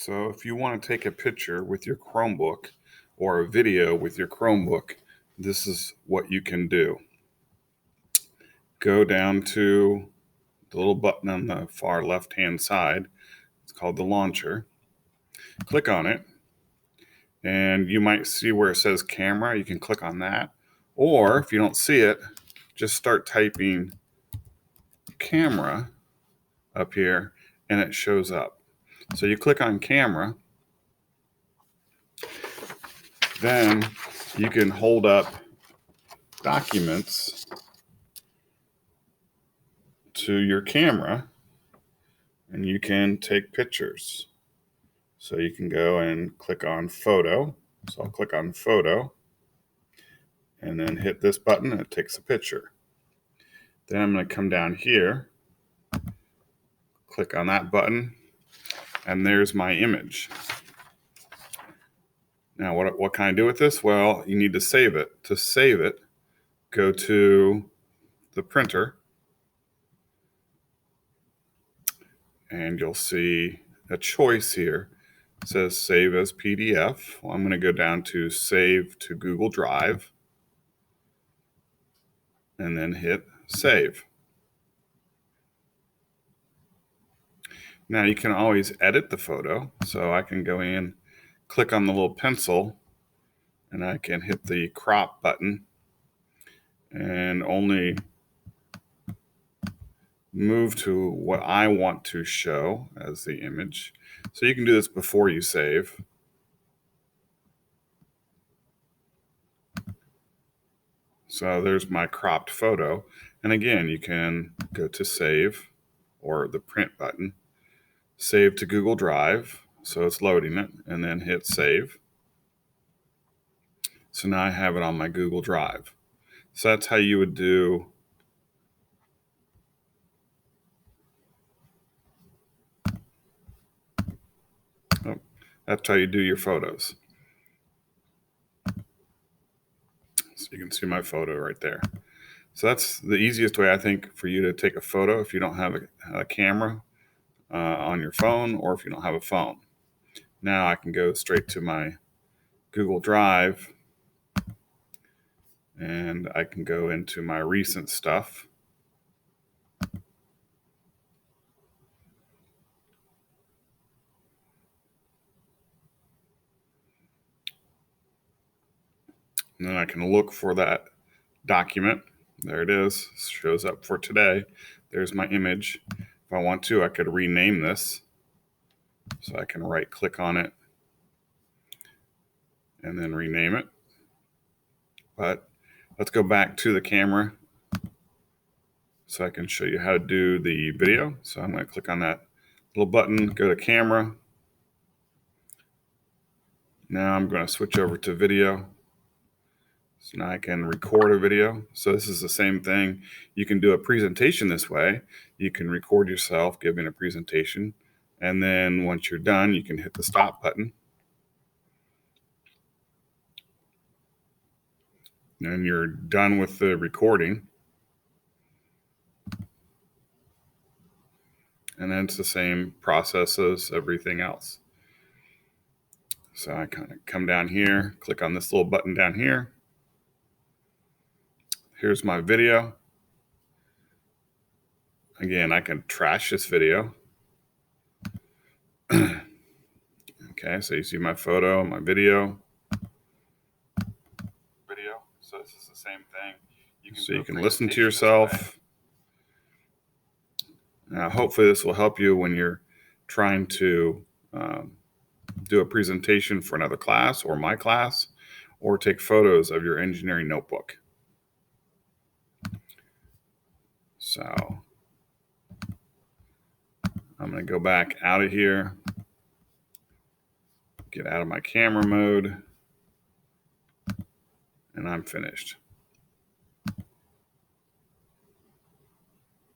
So if you want to take a picture with your Chromebook or a video with your Chromebook, this is what you can do. Go down to the little button on the far left-hand side. It's called the launcher. Click on it, and you might see where it says camera. You can click on that. Or if you don't see it, just start typing camera up here, and it shows up. So you click on camera, then you can hold up documents to your camera and you can take pictures. So you can go and click on photo. So I'll click on photo and then hit this button and it takes a picture. Then I'm going to come down here, click on that button, and there's my image. Now what can I do with this? Well, you need to save it. To save it, go to the printer and you'll see a choice here. It says save as PDF. Well, I'm going to go down to save to Google Drive and then hit save. Now you can always edit the photo. So I can go in, click on the little pencil, and I can hit the crop button and only move to what I want to show as the image. So you can do this before you save. So there's my cropped photo. And again, you can go to save or the print button, save to Google Drive. So it's loading it, and then hit save. So now I have it on my Google Drive. So that's how you would do that's how you do your photos. So you can see my photo right there. So that's the easiest way, I think, for you to take a photo if you don't have a camera on your phone, or if you don't have a phone. Now I can go straight to my Google Drive and I can go into my recent stuff. And then I can look for that document. There it is. It shows up for today. There's my image. If I want to, I could rename this. So I can right click on it and then rename it. But let's go back to the camera so I can show you how to do the video. So I'm going to click on that little button, go to camera. Now I'm going to switch over to video. So now I can record a video. So this is the same thing. You can do a presentation this way. You can record yourself giving a presentation. And then once you're done, you can hit the stop button. And you're done with the recording. And then it's the same process as everything else. So I kind of come down here, click on this little button down here. Here's my video. Again, I can trash this video. Okay, so you see my photo, my video. So this is the same thing. You can listen to yourself. Now, hopefully this will help you when you're trying to do a presentation for another class or my class, or take photos of your engineering notebook. So I'm going to go back out of here, get out of my camera mode, and I'm finished.